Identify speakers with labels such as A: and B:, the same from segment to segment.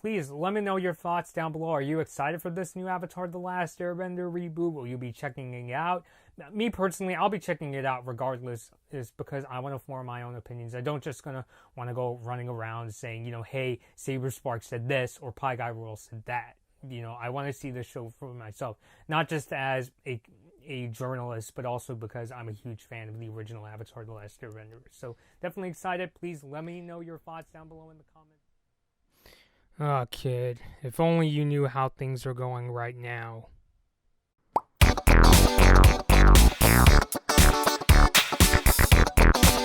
A: please let me know your thoughts down below. Are you excited for this new Avatar The Last Airbender reboot? Will you be checking it out? Me personally, I'll be checking it out regardless, is because I want to form my own opinions. I don't just want to go running around saying, hey, Saber Spark said this or Pie Guy Royal said that. I want to see the show for myself, not just as a journalist, but also because I'm a huge fan of the original Avatar The Last Airbender. So definitely excited. Please let me know your thoughts down below in the comments.
B: Ah, kid, if only you knew how things are going right now.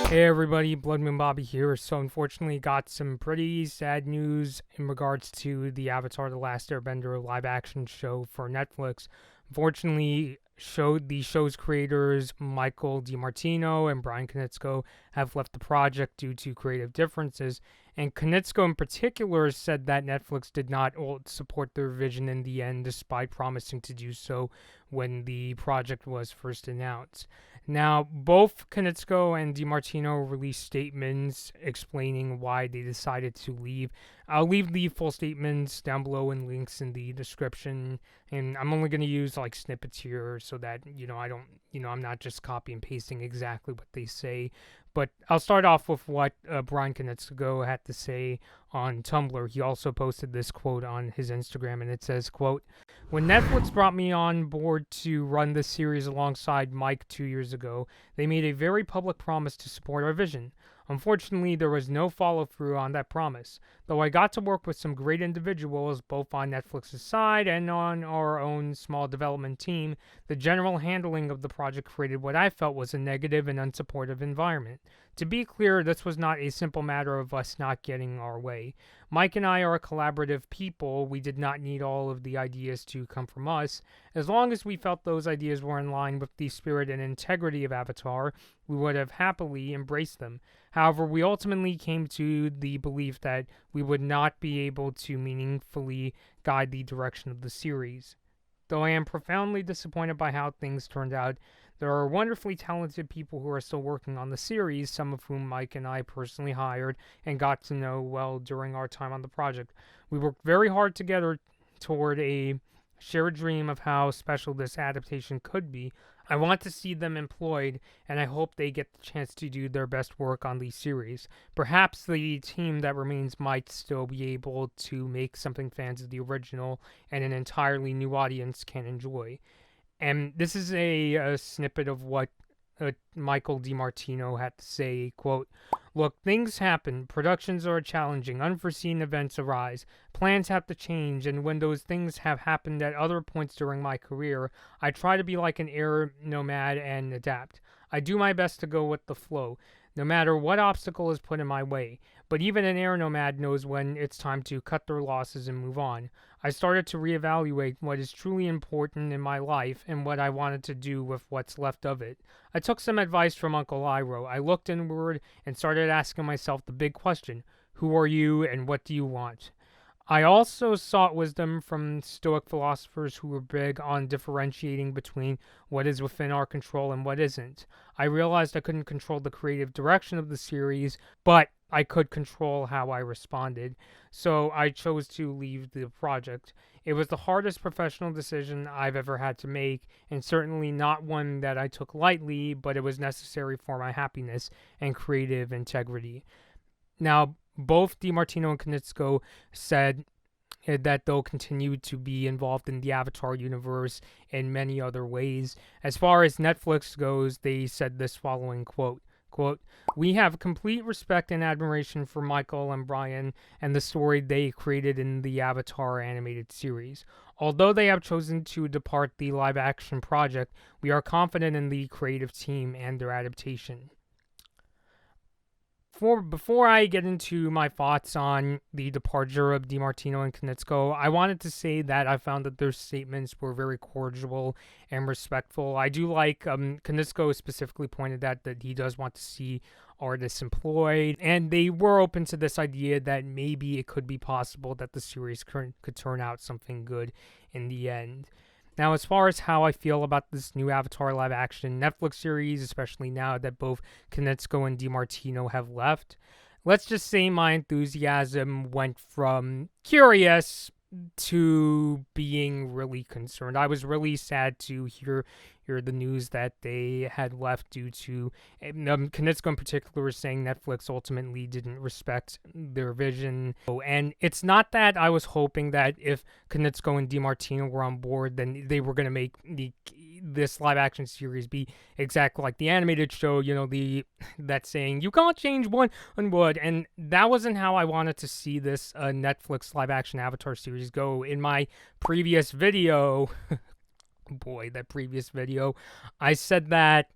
B: Hey everybody, Blood Moon Bobby here. So unfortunately got some pretty sad news in regards to the Avatar The Last Airbender live action show for Netflix. Unfortunately, the show's creators Michael DiMartino and Bryan have left the project due to creative differences, and Koneitzko in particular said that Netflix did not support their vision in the end, despite promising to do so when the project was first announced. Now, both Koneitzko and DiMartino released statements explaining why they decided to leave. I'll leave the full statements down below and links in the description, and I'm only going to use like snippets here so that, I'm not just copy and pasting exactly what they say. But I'll start off with what Bryan Koneitzko had to say on Tumblr. He also posted this quote on his Instagram, and it says, quote, "When Netflix brought me on board to run this series alongside Mike 2 years ago, they made a very public promise to support our vision. Unfortunately, there was no follow-through on that promise. Though I got to work with some great individuals, both on Netflix's side and on our own small development team, the general handling of the project created what I felt was a negative and unsupportive environment. To be clear, this was not a simple matter of us not getting our way. Mike and I are collaborative people. We did not need all of the ideas to come from us. As long as we felt those ideas were in line with the spirit and integrity of Avatar, we would have happily embraced them. However, we ultimately came to the belief that we would not be able to meaningfully guide the direction of the series. Though I am profoundly disappointed by how things turned out, there are wonderfully talented people who are still working on the series, some of whom Mike and I personally hired and got to know well during our time on the project. We worked very hard together toward a shared dream of how special this adaptation could be. I want to see them employed, and I hope they get the chance to do their best work on the series. Perhaps the team that remains might still be able to make something fans of the original and an entirely new audience can enjoy." And this is a snippet of what Michael DiMartino had to say, quote, "Look, things happen. Productions are challenging. Unforeseen events arise. Plans have to change, and when those things have happened at other points during my career, I try to be like an air nomad and adapt. I do my best to go with the flow, no matter what obstacle is put in my way. But even an air nomad knows when it's time to cut their losses and move on. I started to reevaluate what is truly important in my life and what I wanted to do with what's left of it. I took some advice from Uncle Iroh. I looked inward and started asking myself the big question: who are you and what do you want? I also sought wisdom from Stoic philosophers who were big on differentiating between what is within our control and what isn't. I realized I couldn't control the creative direction of the series, but I could control how I responded, so I chose to leave the project. It was the hardest professional decision I've ever had to make, and certainly not one that I took lightly, but it was necessary for my happiness and creative integrity." Now, both DiMartino and Koneitzko said that they'll continue to be involved in the Avatar universe in many other ways. As far as Netflix goes, they said this following quote, "We have complete respect and admiration for Michael and Bryan and the story they created in the Avatar animated series. Although they have chosen to depart the live-action project, we are confident in the creative team and their adaptation." Before I get into my thoughts on the departure of DiMartino and Koneitzko, I wanted to say that I found that their statements were very cordial and respectful. I do like, Koneitzko specifically pointed out that he does want to see artists employed, and they were open to this idea that maybe it could be possible that the series could turn out something good in the end. Now, as far as how I feel about this new Avatar live-action Netflix series, especially now that both Koneitzko and DiMartino have left, let's just say my enthusiasm went from curious to being really concerned. I was really sad to hear the news that they had left due to Koneitzko in particular was saying Netflix ultimately didn't respect their vision. And it's not that I was hoping that if Koneitzko and DiMartino were on board, then they were going to make this live action series be exactly like the animated show, you know, that saying you can't change one wood, and that wasn't how I wanted to see this Netflix live action Avatar series go. In my previous video, boy, that previous video, I said that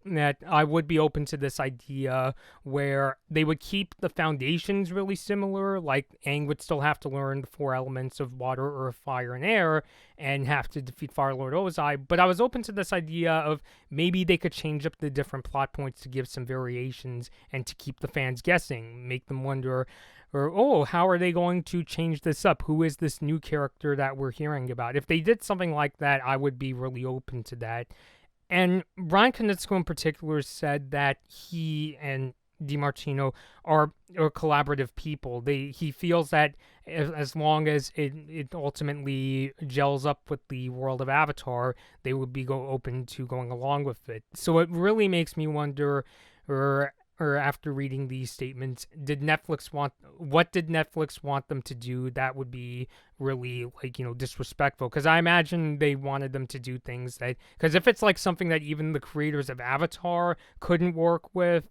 B: I would be open to this idea where they would keep the foundations really similar, like Aang would still have to learn the 4 elements of water, earth, fire, and air, and have to defeat Fire Lord Ozai, but I was open to this idea of maybe they could change up the different plot points to give some variations and to keep the fans guessing, make them wonder, or, oh, how are they going to change this up? Who is this new character that we're hearing about? If they did something like that, I would be really open to that. And Bryan Koneitzko in particular said that he and DiMartino are collaborative people. He feels that as long as it ultimately gels up with the world of Avatar, they would be open to going along with it. So it really makes me wonder, or after reading these statements, what did Netflix want them to do that would be really, like, you know, disrespectful? Because I imagine they wanted them to do things that, because if it's like something that even the creators of Avatar couldn't work with,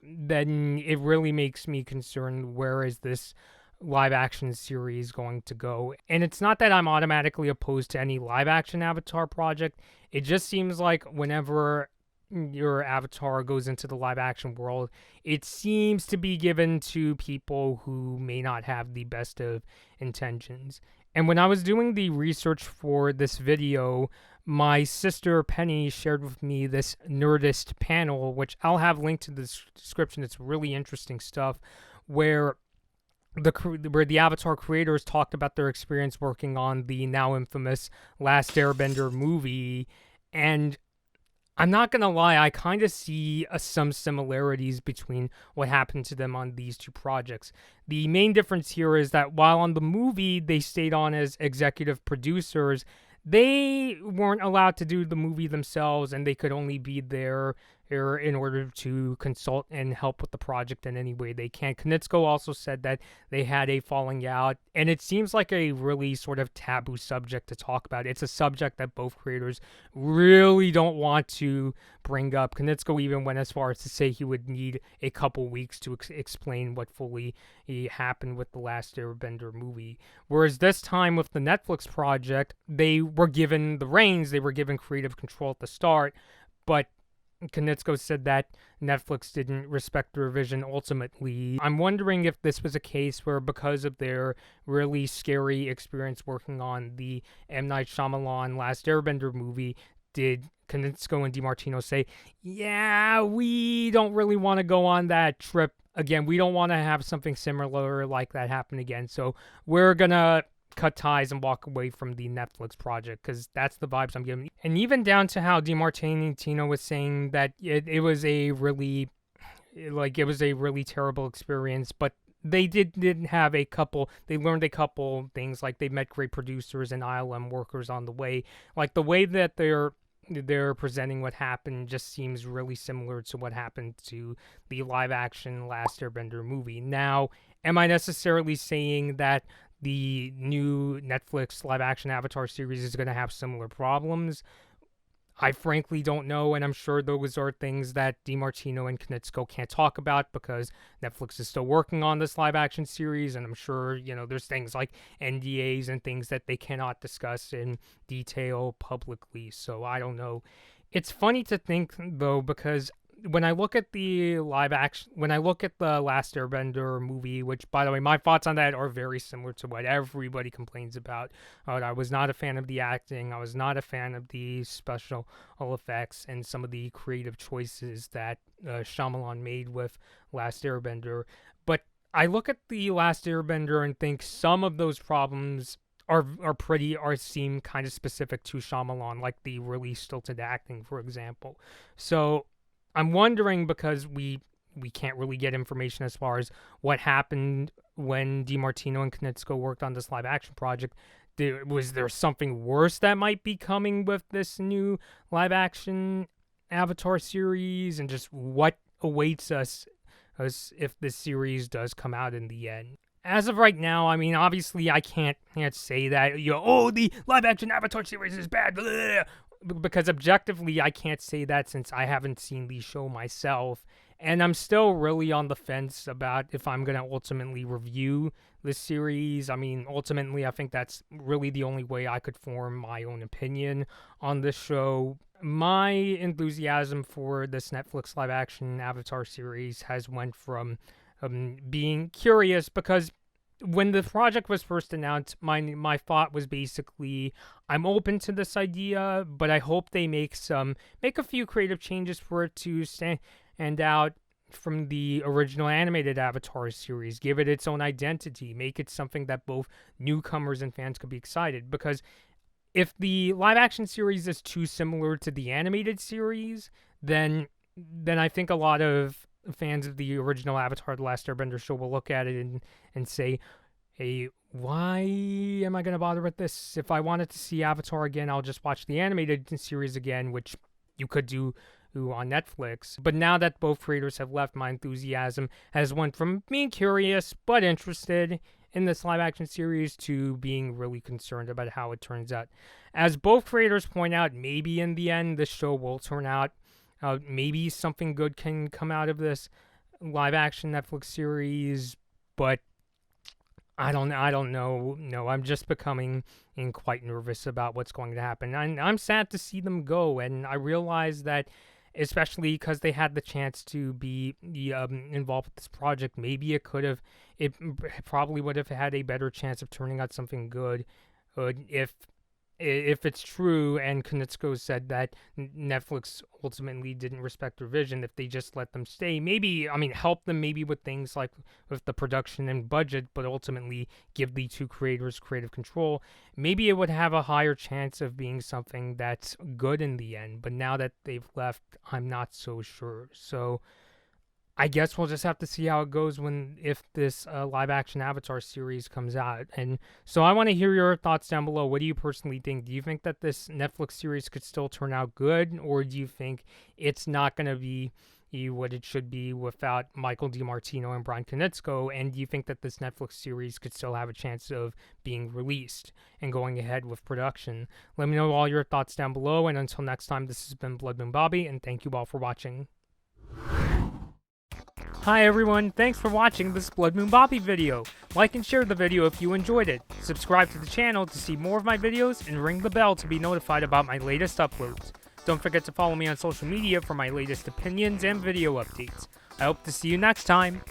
B: then it really makes me concerned, where is this live action series going to go? And it's not that I'm automatically opposed to any live action Avatar project. It just seems like whenever your Avatar goes into the live action world, it seems to be given to people who may not have the best of intentions. And when I was doing the research for this video, my sister Penny shared with me this Nerdist panel, which I'll have linked to the description. It's really interesting stuff, where the Avatar creators talked about their experience working on the now infamous Last Airbender movie. And I'm not going to lie, I kind of see some similarities between what happened to them on these two projects. The main difference here is that while on the movie they stayed on as executive producers, they weren't allowed to do the movie themselves, and they could only be there in order to consult and help with the project in any way they can. Koneitzko also said that they had a falling out, and it seems like a really sort of taboo subject to talk about. It's a subject that both creators really don't want to bring up. Koneitzko even went as far as to say he would need a couple weeks to explain what fully happened with the Last Airbender movie. Whereas this time with the Netflix project, they were given the reins, they were given creative control at the start, but Koneitzko said that Netflix didn't respect their vision ultimately. I'm wondering if this was a case where, because of their really scary experience working on the M. Night Shyamalan Last Airbender movie, did Koneitzko and DiMartino say, yeah, we don't really want to go on that trip again. We don't want to have something similar like that happen again. So we're going to cut ties and walk away from the Netflix project, because that's the vibes I'm getting. And even down to how DiMartino was saying that it was a really terrible experience, but they did have they learned a couple things, like they met great producers and ILM workers on the way. Like the way that they're presenting what happened just seems really similar to what happened to the live action Last Airbender movie. Now, am I necessarily saying that the new Netflix live-action Avatar series is going to have similar problems? I frankly don't know, and I'm sure those are things that DiMartino and Koneitzko can't talk about, because Netflix is still working on this live-action series, and I'm sure, you know, there's things like NDAs and things that they cannot discuss in detail publicly, so I don't know. It's funny to think, though, because when I look at the Last Airbender movie, which, by the way, my thoughts on that are very similar to what everybody complains about. I was not a fan of the acting. I was not a fan of the special effects and some of the creative choices that Shyamalan made with Last Airbender. But I look at the Last Airbender and think some of those problems seem kind of specific to Shyamalan, like the really stilted acting, for example. So I'm wondering, because we we can't really get information as far as what happened when DiMartino and Koneitzko worked on this live-action project. Was there something worse that might be coming with this new live-action Avatar series, and just what awaits us as if this series does come out in the end? As of right now, I mean, obviously I can't say that, the live-action Avatar series is bad, blah, because objectively I can't say that since I haven't seen the show myself, and I'm still really on the fence about if I'm going to ultimately review this series. I mean, ultimately I think that's really the only way I could form my own opinion on this show. My enthusiasm for this Netflix live-action Avatar series has went from being curious, because when the project was first announced, my thought was basically, I'm open to this idea, but I hope they make a few creative changes for it to stand out from the original animated Avatar series, give it its own identity, make it something that both newcomers and fans could be excited. Because if the live-action series is too similar to the animated series, then I think a lot of fans of the original Avatar: The Last Airbender show will look at it and say, hey, why am I going to bother with this? If I wanted to see Avatar again, I'll just watch the animated series again, which you could do on Netflix. But now that both creators have left, my enthusiasm has went from being curious but interested in this live-action series to being really concerned about how it turns out. As both creators point out, maybe in the end, this show will turn out maybe something good can come out of this live-action Netflix series, but I don't know. No, I'm just becoming quite nervous about what's going to happen. I'm sad to see them go, and I realize that, especially because they had the chance to be involved with this project, maybe it probably would have had a better chance of turning out something good if it's true, and Koneitzko said that Netflix ultimately didn't respect their vision, if they just let them stay, help them maybe with things like with the production and budget, but ultimately give the two creators creative control, maybe it would have a higher chance of being something that's good in the end. But now that they've left, I'm not so sure. So I guess we'll just have to see how it goes if this live-action Avatar series comes out. And so I want to hear your thoughts down below. What do you personally think? Do you think that this Netflix series could still turn out good, or do you think it's not going to be what it should be without Michael DiMartino and Bryan Koneitzko? And do you think that this Netflix series could still have a chance of being released and going ahead with production? Let me know all your thoughts down below. And until next time, this has been Blood Moon Bobby, and thank you all for watching. Hi everyone, thanks for watching this Blood Moon Bobby video. Like and share the video if you enjoyed it. Subscribe to the channel to see more of my videos, and ring the bell to be notified about my latest uploads. Don't forget to follow me on social media for my latest opinions and video updates. I hope to see you next time.